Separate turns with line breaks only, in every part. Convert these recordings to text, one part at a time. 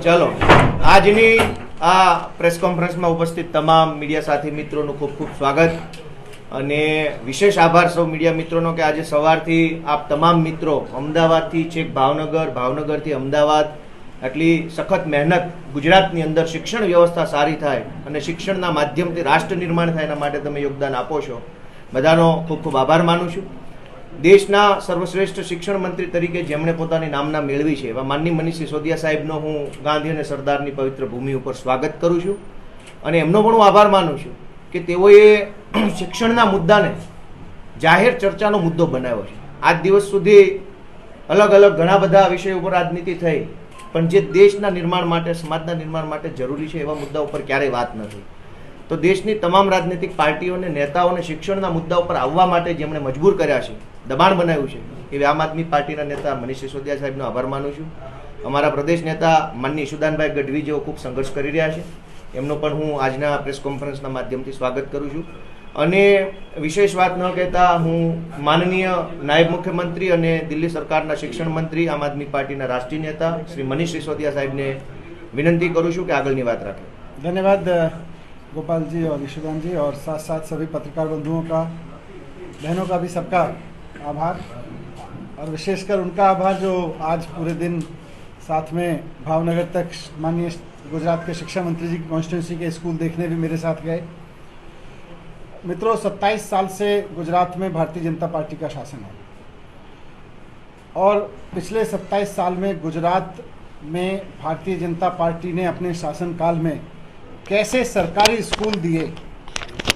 ચલો આજની આ પ્રેસ કોન્ફરન્સમાં ઉપસ્થિત તમામ મીડિયા સાથી મિત્રોનું ખૂબ ખૂબ સ્વાગત અને વિશેષ આભાર સૌ મીડિયા મિત્રોનો કે આજે સવારથી આપ તમામ મિત્રો અમદાવાદથી છેક ભાવનગર, ભાવનગરથી અમદાવાદ આટલી સખત મહેનત ગુજરાતની અંદર શિક્ષણ વ્યવસ્થા સારી થાય અને શિક્ષણના માધ્યમથી રાષ્ટ્ર નિર્માણ થાય એના માટે તમે યોગદાન આપો છો. બધાનો ખૂબ ખૂબ આભાર માનું છું. દેશના સર્વશ્રેષ્ઠ શિક્ષણ મંત્રી તરીકે જેમણે પોતાની નામના મેળવી છે એવા માનનીય મનીષ સિસોદિયા સાહેબનો હું ગાંધી અને સરદારની પવિત્ર ભૂમિ ઉપર સ્વાગત કરું છું અને એમનો પણ હું આભાર માનું છું કે તેઓએ શિક્ષણના મુદ્દાને જાહેર ચર્ચાનો મુદ્દો બનાવ્યો છે. આજ દિવસ સુધી અલગ અલગ ઘણા બધા વિષયો ઉપર રાજનીતિ થઈ, પણ જે દેશના નિર્માણ માટે, સમાજના નિર્માણ માટે જરૂરી છે એવા મુદ્દા ઉપર ક્યારેય વાત નથી. તો દેશની તમામ રાજનીતિક પાર્ટીઓને, નેતાઓને શિક્ષણના મુદ્દા ઉપર આવવા માટે જેમણે મજબૂર કર્યા છે, દબાણ બનાવ્યું છે, એવી આમ આદમી પાર્ટીના નેતા મનીષ સિસોદિયા સાહેબનો આભાર માનું છું. અમારા પ્રદેશ નેતા માનનીય ઈશુદાનભાઈ ગઢવી જેઓ ખૂબ સંઘર્ષ કરી રહ્યા છે, એમનો પણ હું આજના પ્રેસ કોન્ફરન્સના માધ્યમથી સ્વાગત કરું છું. અને વિશેષ વાત ન કહેતા હું માનનીય નાયબ મુખ્યમંત્રી અને દિલ્હી સરકારના શિક્ષણ મંત્રી, આમ આદમી પાર્ટીના રાષ્ટ્રીય નેતા શ્રી મનીષ સિસોદિયા સાહેબને વિનંતી કરું છું કે આગળની વાત રાખે.
धन्यवाद गोपाल जी और ईशुदान जी और साथ साथ सभी पत्रकार बंधुओं का, बहनों का भी सबका आभार और विशेषकर उनका आभार जो आज पूरे दिन साथ में भावनगर तक माननीय गुजरात के शिक्षा मंत्री जी की कॉन्स्टिट्यूंसी के स्कूल देखने भी मेरे साथ गए. मित्रों, 27 साल से गुजरात में भारतीय जनता पार्टी का शासन है और पिछले 27 साल में गुजरात में भारतीय जनता पार्टी ने अपने शासनकाल में कैसे सरकारी स्कूल दिए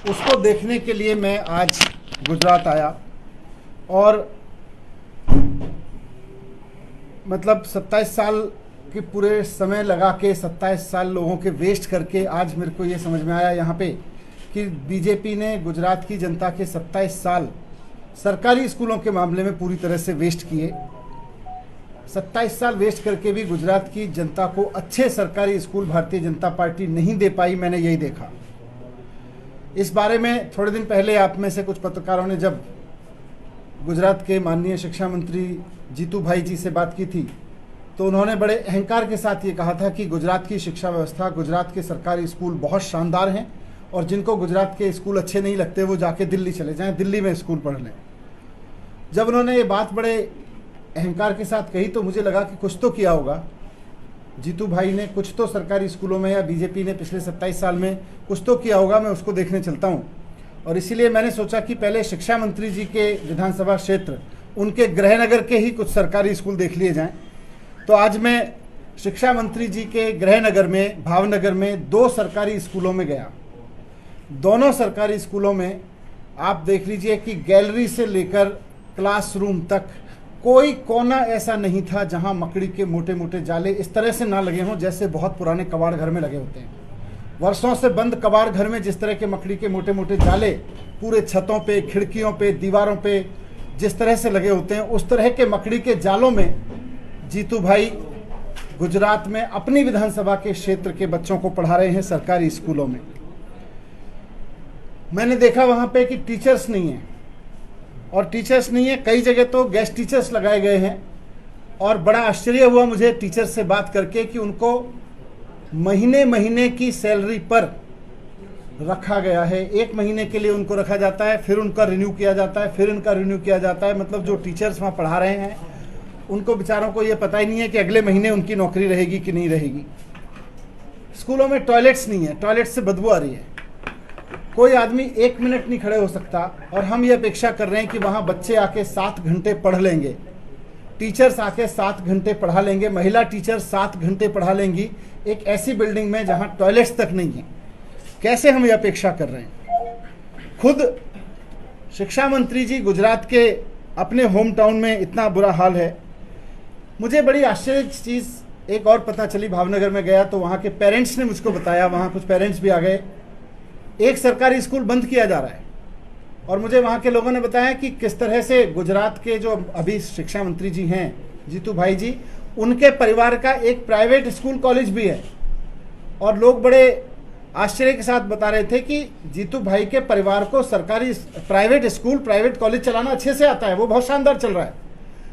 उसको देखने के लिए मैं आज गुजरात आया और मतलब 27 साल के पूरे समय लगा के 27 साल लोगों के वेस्ट करके आज मेरे को ये समझ में आया यहाँ पे कि बीजेपी ने गुजरात की जनता के 27 साल सरकारी स्कूलों के मामले में पूरी तरह से वेस्ट किए. 27 साल वेस्ट करके भी गुजरात की जनता को अच्छे सरकारी स्कूल भारतीय जनता पार्टी नहीं दे पाई. मैंने यही देखा. इस बारे में थोड़े दिन पहले आप में से कुछ पत्रकारों ने जब गुजरात के माननीय शिक्षा मंत्री जीतू भाई जी से बात की थी तो उन्होंने बड़े अहंकार के साथ ये कहा था कि गुजरात की शिक्षा व्यवस्था, गुजरात के सरकारी स्कूल बहुत शानदार हैं और जिनको गुजरात के स्कूल अच्छे नहीं लगते वो जाके दिल्ली चले जाएं, दिल्ली में स्कूल पढ़ लें. जब उन्होंने ये बात बड़े अहंकार के साथ कही तो मुझे लगा कि कुछ तो किया होगा जीतू भाई ने, कुछ तो सरकारी स्कूलों में या बीजेपी ने पिछले 27 साल में कुछ तो किया होगा. मैं उसको देखने चलता हूँ और इसीलिए मैंने सोचा कि पहले शिक्षा मंत्री जी के विधानसभा क्षेत्र, उनके गृहनगर के ही कुछ सरकारी स्कूल देख लिए जाएं. तो आज मैं शिक्षा मंत्री जी के गृहनगर में, भावनगर में 2 सरकारी स्कूलों में गया. दोनों सरकारी स्कूलों में आप देख लीजिए कि गैलरी से लेकर क्लासरूम तक कोई कोना ऐसा नहीं था जहां मकड़ी के मोटे मोटे जाले इस तरह से ना लगे हों जैसे बहुत पुराने कबाड़ घर में लगे होते हैं. वर्षों से बंद कबाड़ घर में जिस तरह के मकड़ी के मोटे मोटे जाले पूरे छतों पे, खिड़कियों पे, दीवारों पे जिस तरह से लगे होते हैं, उस तरह के मकड़ी के जालों में जीतू भाई गुजरात में अपनी विधानसभा के क्षेत्र के बच्चों को पढ़ा रहे हैं सरकारी स्कूलों में. मैंने देखा वहाँ पे कि टीचर्स नहीं हैं और टीचर्स नहीं है, कई जगह तो गेस्ट टीचर्स लगाए गए हैं और बड़ा आश्चर्य हुआ मुझे टीचर्स से बात करके कि उनको महीने महीने की सैलरी पर रखा गया है. 1 महीने के लिए उनको रखा जाता है, फिर उनका रिन्यू किया जाता है, फिर उनका रिन्यू किया जाता है. मतलब जो टीचर्स वहाँ पढ़ा रहे हैं उनको बेचारों को ये पता ही नहीं है कि अगले महीने उनकी नौकरी रहेगी कि नहीं रहेगी. स्कूलों में टॉयलेट्स नहीं है, टॉयलेट से बदबू आ रही है, कोई आदमी 1 मिनट नहीं खड़े हो सकता और हम ये अपेक्षा कर रहे हैं कि वहाँ बच्चे आके 7 घंटे पढ़ लेंगे, टीचर्स आके 7 घंटे पढ़ा लेंगे, महिला टीचर 7 घंटे पढ़ा लेंगी एक ऐसी बिल्डिंग में जहाँ टॉयलेट्स तक नहीं है. कैसे हम ये अपेक्षा कर रहे हैं? खुद शिक्षा मंत्री जी गुजरात के अपने होम टाउन में इतना बुरा हाल है. मुझे बड़ी आश्चर्य चीज़ एक और पता चली. भावनगर में गया तो वहाँ के पेरेंट्स ने मुझको बताया, वहाँ कुछ पेरेंट्स भी आ गए, एक सरकारी स्कूल बंद किया जा रहा है और मुझे वहाँ के लोगों ने बताया कि किस तरह से गुजरात के जो अभी शिक्षा मंत्री जी हैं जीतू भाई जी, उनके परिवार का एक प्राइवेट स्कूल कॉलेज भी है और लोग बड़े आश्चर्य के साथ बता रहे थे कि जीतू भाई के परिवार को सरकारी प्राइवेट स्कूल, प्राइवेट कॉलेज चलाना अच्छे से आता है, वो बहुत शानदार चल रहा है.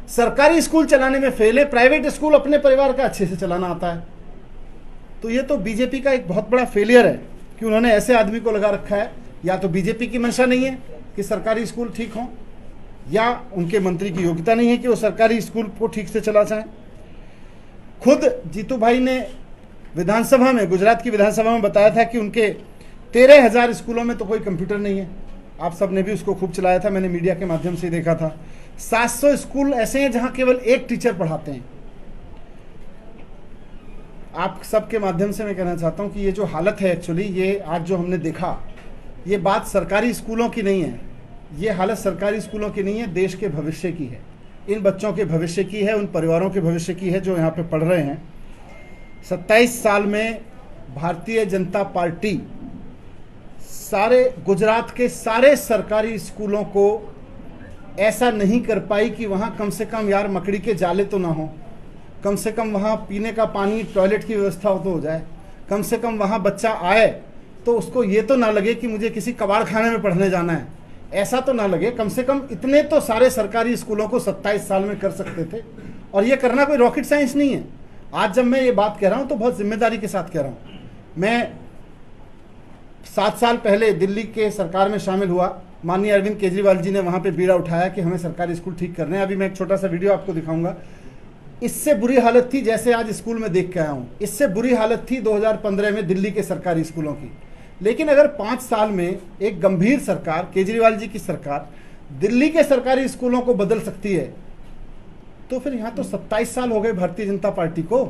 सरकारी स्कूल चलाने में फेल है, प्राइवेट स्कूल अपने परिवार का अच्छे से चलाना आता है. तो ये तो बीजेपी का एक बहुत बड़ा फेलियर है कि उन्होंने ऐसे आदमी को लगा रखा है। या तो बीजेपी की मंशा नहीं है कि सरकारी स्कूल ठीक हों, या उनके मंत्री की योग्यता नहीं है कि वो सरकारी स्कूल को ठीक से चला जाएं। खुद जीतू भाई ने विधानसभा में, गुजरात की विधानसभा में बताया था कि उनके 13,000 स्कूलों में तो कोई कंप्यूटर नहीं है। आप सब ने भी उसको खूब चलाया था, मैंने मीडिया के माध्यम से देखा था। 700 स्कूल ऐसे हैं जहां केवल एक टीचर पढ़ाते हैं। आप सबके माध्यम से मैं कहना चाहता हूं कि ये जो हालत है एक्चुअली, ये आज जो हमने देखा, ये बात सरकारी स्कूलों की नहीं है। ये हालत सरकारी स्कूलों की नहीं है, देश के भविष्य की है, इन बच्चों के भविष्य की है, उन परिवारों के भविष्य की है जो यहाँ पे पढ़ रहे हैं। 27 साल में भारतीय जनता पार्टी सारे गुजरात के सारे सरकारी स्कूलों को ऐसा नहीं कर पाई कि वहाँ कम से कम यार मकड़ी के जाले तो ना हो, कम से कम वहाँ पीने का पानी, टॉयलेट की व्यवस्था तो हो जाए, कम से कम वहाँ बच्चा आए तो उसको ये तो ना लगे कि मुझे किसी कबाड़ खाने में पढ़ने जाना है, ऐसा तो ना लगे। कम से कम इतने तो सारे सरकारी स्कूलों को 27 साल में कर सकते थे, और ये करना कोई रॉकेट साइंस नहीं है। आज जब मैं ये बात कह रहा हूँ तो बहुत जिम्मेदारी के साथ कह रहा हूँ। मैं 7 साल पहले दिल्ली के सरकार में शामिल हुआ, माननीय अरविंद केजरीवाल जी ने वहाँ पे बीड़ा उठाया कि हमें सरकारी स्कूल ठीक करने हैं। अभी मैं एक छोटा सा वीडियो आपको दिखाऊंगा। इससे बुरी हालत थी जैसे आज स्कूल में देख के आया हूँ, इससे बुरी हालत थी 2015 में दिल्ली के सरकारी स्कूलों की। लेकिन अगर 5 साल में एक गंभीर सरकार, केजरीवाल जी की सरकार, दिल्ली के सरकारी स्कूलों को बदल सकती है, तो फिर यहाँ तो 27 साल हो गए भारतीय जनता पार्टी को।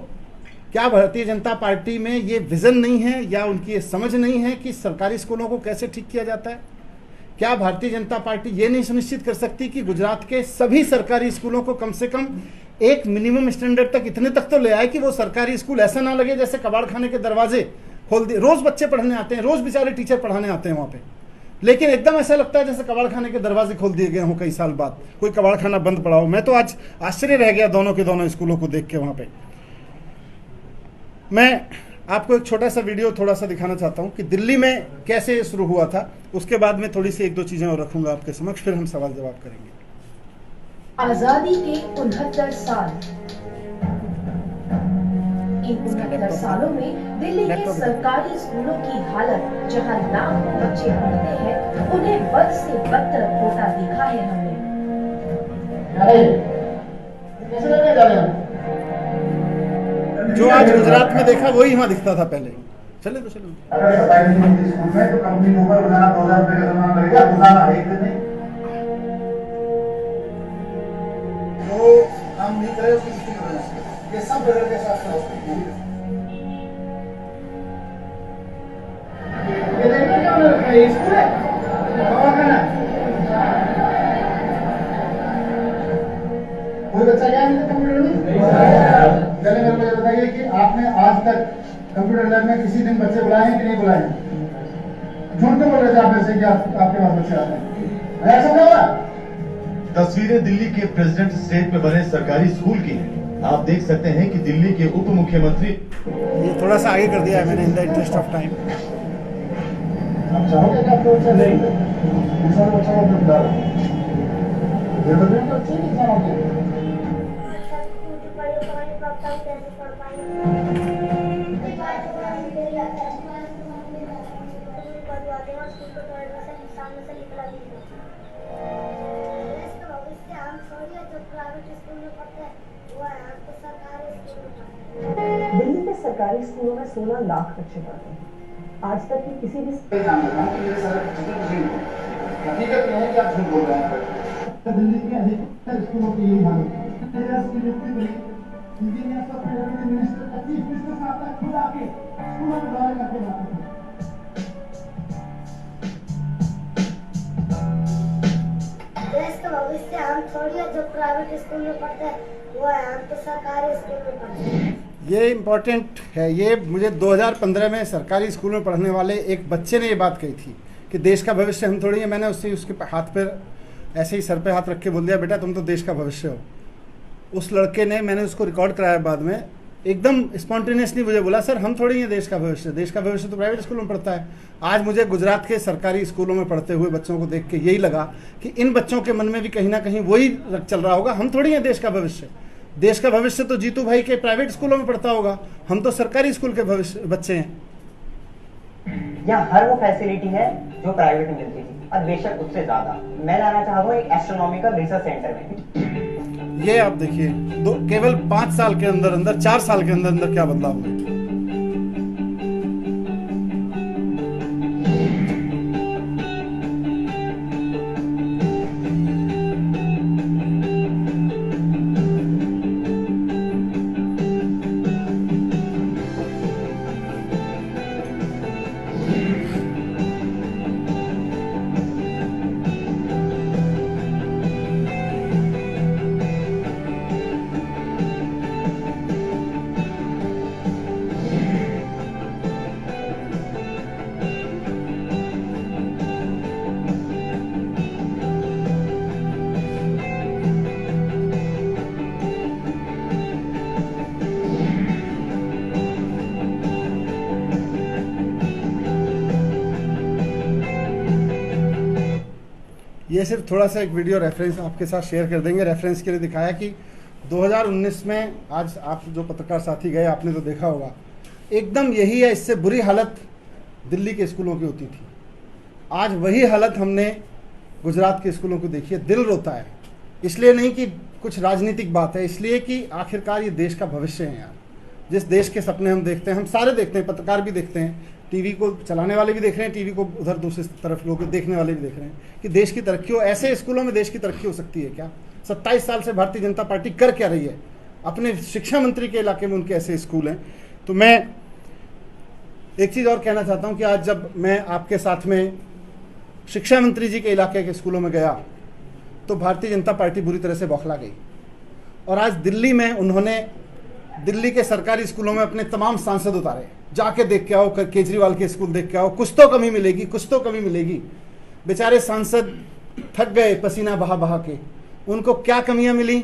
क्या भारतीय जनता पार्टी में ये विजन नहीं है या उनकी ये समझ नहीं है कि सरकारी स्कूलों को कैसे ठीक किया जाता है? क्या भारतीय जनता पार्टी ये नहीं सुनिश्चित कर सकती कि गुजरात के सभी सरकारी स्कूलों को कम से कम एक मिनिमम स्टैंडर्ड तक, इतने तक तो ले आए कि वो सरकारी स्कूल ऐसा ना लगे जैसे कबाड़ खाने के दरवाजे खोल दिए। रोज बच्चे पढ़ने आते हैं, रोज बेचारे टीचर पढ़ाने आते हैं वहाँ पे, लेकिन एकदम ऐसा लगता है जैसे कबाड़ खाने के दरवाजे खोल दिए गए हों कई साल बाद, कोई कबाड़ खाना बंद पड़ा हो। मैं तो आज आश्चर्य रह गया दोनों के दोनों स्कूलों को देख के वहाँ पे। मैं आपको एक छोटा सा वीडियो थोड़ा सा दिखाना चाहता हूँ कि दिल्ली में कैसे शुरू हुआ था, उसके बाद में थोड़ी सी 1-2 चीजें और रखूंगा आपके समक्ष, फिर हम सवाल जवाब करेंगे।
आजादी के 69 साल। इन 69 सालों में दिल्ली के सरकारी स्कूलों की हालत, जहां लाखों बच्चे पढ़ते हैं, उन्हें बद से बदतर होता देखा है हमने।
जो आज गुजरात में देखा वही वहां दिखता था पहले। चले तो चलो।
अगर 27 दिन की स्कूल में तो कंपनी के ऊपर रोजाना 2000 रुपए का जुर्माना लगेगा, रोजाना, एक दिन नहीं। वो हम नहीं करे उसकी किसी वजह से, ये सब बदल के साथ ये देखिए क्या उन्होंने रखा है, ये स्कूल है, दवाखाना। कोई बच्चा गया नहीं कंप्यूटर में? पहले मेरे को ये बताइए कि आपने आज तक कंप्यूटर लैब में किसी दिन बच्चे बुलाए हैं कि नहीं बुलाए? झूठ तो बोल रहे थे आप ऐसे कि आपके पास बच्चे आते हैं, ऐसा क्या हुआ?
तस्वीरें दिल्ली के प्रेसिडेंट स्टेट में बने सरकारी स्कूल की हैं। आप देख सकते हैं कि दिल्ली के उप मुख्यमंत्री,
ये थोड़ा सा आगे कर दिया है मैंने in the interest of time.
आप चाहोगे कि आपका बच्चा नहीं, दूसरा बच्चा को बुला लो, ये बताइए तो ठीक है हो
दिल्ली के सरकारी स्कूलों में 16 लाख बच्चे पढ़ते हैं। आज तक की किसी भी
हकीकत यह है कि आप झूठ बोल रहे हैं। दिल्ली के अधिकतर स्कूलों की यही हालत है। मिनिस्टर 25 साल तक खुद आके स्कूलों में दौरे करके जाते हैं।
देश का भविष्य हम थोड़ी है, जो प्राइवेट स्कूल में पढ़ते हैं वो है, हम तो सरकारी स्कूल में पढ़ते हैं।
ये इम्पोर्टेंट है। ये मुझे 2015 में सरकारी स्कूल में पढ़ने वाले एक बच्चे ने ये बात कही थी कि देश का भविष्य हम थोड़ी है। मैंने उसके हाथ पर ऐसे ही सर पे हाथ रख के बोल दिया, बेटा तुम तो देश का भविष्य हो। उस लड़के ने, मैंने उसको रिकॉर्ड कराया बाद में, एकदम स्पॉन्टेनियसली मुझे बोला, सर हम थोड़ी हैं देश का भविष्य, देश का भविष्य तो प्राइवेट स्कूलों में पढ़ता है। आज मुझे गुजरात के सरकारी स्कूलों में पढ़ते हुए बच्चों को देख के यही लगा कि इन बच्चों के मन में भी कहीं ना कहीं वही चल रहा होगा, हम थोड़ी हैं देश का भविष्य। देश का भविष्य तो जीतू भाई के प्राइवेट स्कूलों में पढ़ता होगा, हम तो सरकारी स्कूल के भविष्य बच्चे हैं।
यहाँ हर वो फैसिलिटी है जो प्राइवेट में मिलती थी और बेशक उससे ज्यादा। मैं लाना चाहूंगा एक एस्ट्रोनॉमिकल रिसर्च सेंटर में।
ये आप देखिए केवल 5 साल के अंदर अंदर 4 साल के अंदर अंदर क्या बदलाव हुआ। ये सिर्फ थोड़ा सा एक वीडियो रेफरेंस आपके साथ शेयर कर देंगे, रेफरेंस के लिए दिखाया कि 2019 में, आज आप जो पत्रकार साथी गए आपने तो देखा होगा, एकदम यही है, इससे बुरी हालत दिल्ली के स्कूलों की होती थी। आज वही हालत हमने गुजरात के स्कूलों को देखी है। दिल रोता है, इसलिए नहीं कि कुछ राजनीतिक बात है, इसलिए कि आखिरकार ये देश का भविष्य है यार। जिस देश के सपने हम देखते हैं, हम सारे देखते हैं, पत्रकार भी देखते हैं, टीवी को चलाने वाले भी देख रहे हैं, टीवी को उधर दूसरी तरफ लोग देखने वाले भी देख रहे हैं कि देश की तरक्की हो। ऐसे स्कूलों में देश की तरक्की हो सकती है क्या? 27 साल से भारतीय जनता पार्टी कर क्या रही है? अपने शिक्षा मंत्री के इलाके में उनके ऐसे स्कूल हैं। तो मैं एक चीज़ और कहना चाहता हूं कि आज जब मैं आपके साथ में शिक्षा मंत्री जी के इलाके के स्कूलों में गया तो भारतीय जनता पार्टी बुरी तरह से बौखला गई। और आज दिल्ली में उन्होंने दिल्ली के सरकारी स्कूलों में अपने तमाम सांसद उतारे, जाके देख के आओ, केजरीवाल के स्कूल देख के आओ, कुछ तो कमी मिलेगी, कुछ तो कमी मिलेगी। बेचारे सांसद थक गए पसीना बहा बहा के। उनको क्या कमियां मिली?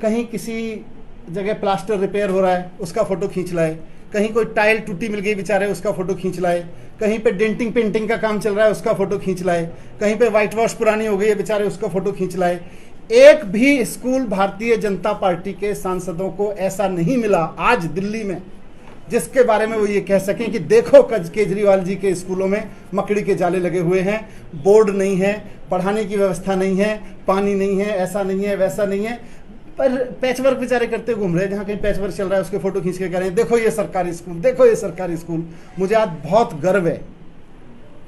कहीं किसी जगह प्लास्टर रिपेयर हो रहा है, उसका फोटो खींच लाए, कहीं कोई टाइल टूटी मिल गई बेचारे, उसका फोटो खींच लाए, कहीं पे डेंटिंग पेंटिंग का काम चल रहा है, उसका फोटो खींच लाए, कहीं पे व्हाइट वॉश पुरानी हो गई है बेचारे, उसका फोटो खींच लाए। एक भी स्कूल भारतीय जनता पार्टी के सांसदों को ऐसा नहीं मिला आज दिल्ली में जिसके बारे में वो ये कह सकें कि देखो केजरीवाल जी के स्कूलों में मकड़ी के जाले लगे हुए हैं, बोर्ड नहीं है, पढ़ाने की व्यवस्था नहीं है, पानी नहीं है, ऐसा नहीं है, वैसा नहीं है, पर पैचवर्क बेचारे करते घूम रहे हैं। जहाँ कहीं पैचवर्क चल रहा है उसके फोटो खींच के कह रहे हैं देखो ये सरकारी स्कूल, देखो ये सरकारी स्कूल। मुझे आज बहुत गर्व है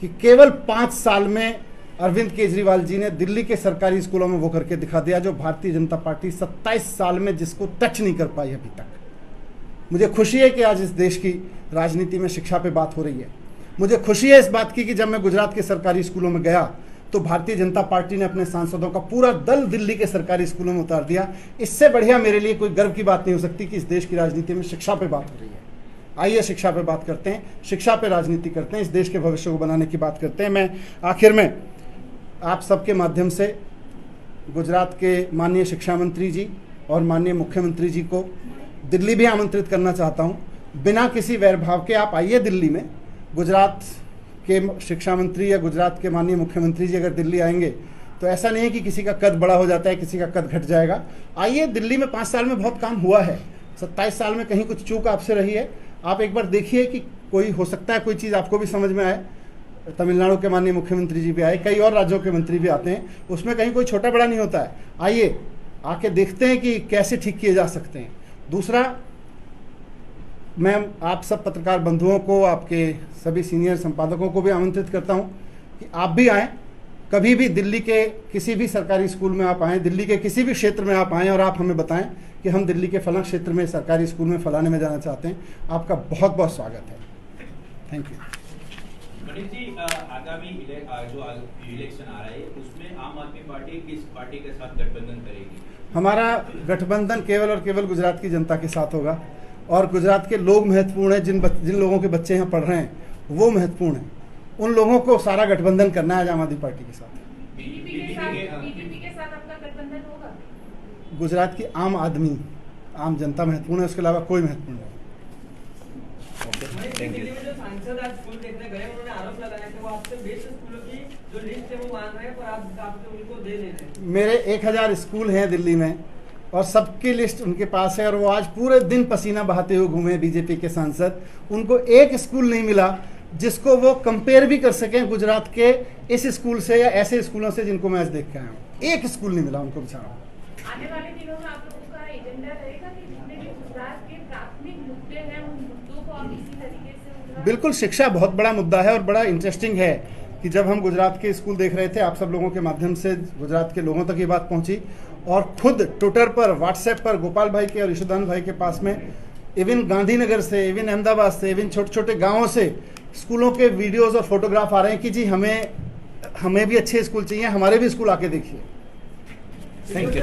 कि केवल 5 साल में अरविंद केजरीवाल जी ने दिल्ली के सरकारी स्कूलों में वो करके दिखा दिया जो भारतीय जनता पार्टी 27 साल में जिसको टच नहीं कर पाई अभी तक। मुझे खुशी है कि आज इस देश की राजनीति में शिक्षा पे बात हो रही है। मुझे खुशी है इस बात की कि जब मैं गुजरात के सरकारी स्कूलों में गया तो भारतीय जनता पार्टी ने अपने सांसदों का पूरा दल दिल्ली के सरकारी स्कूलों में उतार दिया। इससे बढ़िया मेरे लिए कोई गर्व की बात नहीं हो सकती कि इस देश की राजनीति में शिक्षा पे बात हो रही है। आइए शिक्षा पे बात करते हैं, शिक्षा पे राजनीति करते हैं, इस देश के भविष्य को बनाने की बात करते हैं। मैं आखिर में आप सबके माध्यम से गुजरात के माननीय शिक्षा मंत्री जी और माननीय मुख्यमंत्री जी को दिल्ली भी आमंत्रित करना चाहता हूं। बिना किसी वैरभाव के आप आइए दिल्ली में। गुजरात के शिक्षा मंत्री या गुजरात के माननीय मुख्यमंत्री जी अगर दिल्ली आएंगे तो ऐसा नहीं है कि किसी का कद बड़ा हो जाता है, किसी का कद घट जाएगा। आइए दिल्ली में 5 साल में बहुत काम हुआ है, 27 साल में कहीं कुछ चूक आपसे रही है। आप एक बार देखिए कि कोई हो सकता है कोई चीज़ आपको भी समझ में आए। तमिलनाडु के माननीय मुख्यमंत्री जी भी आए, कई और राज्यों के मंत्री भी आते हैं, उसमें कहीं कोई छोटा बड़ा नहीं होता है। आइए आके देखते हैं कि कैसे ठीक किए जा सकते हैं। दूसरा, मैं आप सब पत्रकार बंधुओं को, आपके सभी सीनियर संपादकों को भी आमंत्रित करता हूं कि आप भी आएँ। कभी भी दिल्ली के किसी भी सरकारी स्कूल में आप आएँ, दिल्ली के किसी भी क्षेत्र में आप आएँ और आप हमें बताएं कि हम दिल्ली के फलां क्षेत्र में सरकारी स्कूल में फलाने में जाना चाहते हैं। आपका बहुत बहुत स्वागत है। Thank you.
गणेश जी, आगामी जो इलेक्शन आ रहा है उसमें आम आदमी पार्टी किस पार्टी के साथ गठबंधन करेगी?
हमारा गठबंधन केवल और केवल गुजरात की जनता के साथ होगा और गुजरात के लोग महत्वपूर्ण हैं। जिन लोगों के बच्चे यहाँ पढ़ रहे हैं वो महत्वपूर्ण हैं। उन लोगों को सारा गठबंधन करना है आज आम आदमी पार्टी के साथ।
बीजेपी के साथ आपका गठबंधन होगा?
गुजरात की आम आदमी, आम जनता महत्वपूर्ण है, उसके अलावा कोई महत्वपूर्ण नहीं।
Thank you.
जो सांसद आज स्कूल देखने गए उन्होंने आरोप लगाया कि वो आपसे बेस्ट स्कूलों की जो लिस्ट है वो मांग रहे हैं पर आप उनको दे रहे हैं।
मेरे 1000 स्कूल हैं दिल्ली में और सबकी लिस्ट उनके पास है और वो आज पूरे दिन पसीना बहाते हुए घूमे बीजेपी के सांसद। उनको एक स्कूल नहीं मिला जिसको वो कंपेयर भी कर सकें गुजरात के इस स्कूल से या ऐसे स्कूलों से जिनको मैं आज देख के आया हूँ। एक स्कूल नहीं मिला उनको बेचारा।
आने वाले दिनों में आप लोगों का एजेंडा रहेगा कि जितने भी गुजरात के प्राथमिक मुद्दे हैं उन मुद्दों को आप इसी तरीके से
बिल्कुल, शिक्षा बहुत बड़ा मुद्दा है और बड़ा इंटरेस्टिंग है कि जब हम गुजरात के स्कूल देख रहे थे, आप सब लोगों के माध्यम से गुजरात के लोगों तक ये बात पहुंची और खुद ट्विटर पर, व्हाट्सएप पर गोपाल भाई के और ईशुदान भाई के पास में इवन गांधीनगर से, इवन अहमदाबाद से, इवन छोटे छोटे गाँवों से स्कूलों के वीडियोज़ और फोटोग्राफ आ रहे हैं कि जी हमें भी अच्छे स्कूल चाहिए, हमारे भी स्कूल आके देखिए।
Thank you.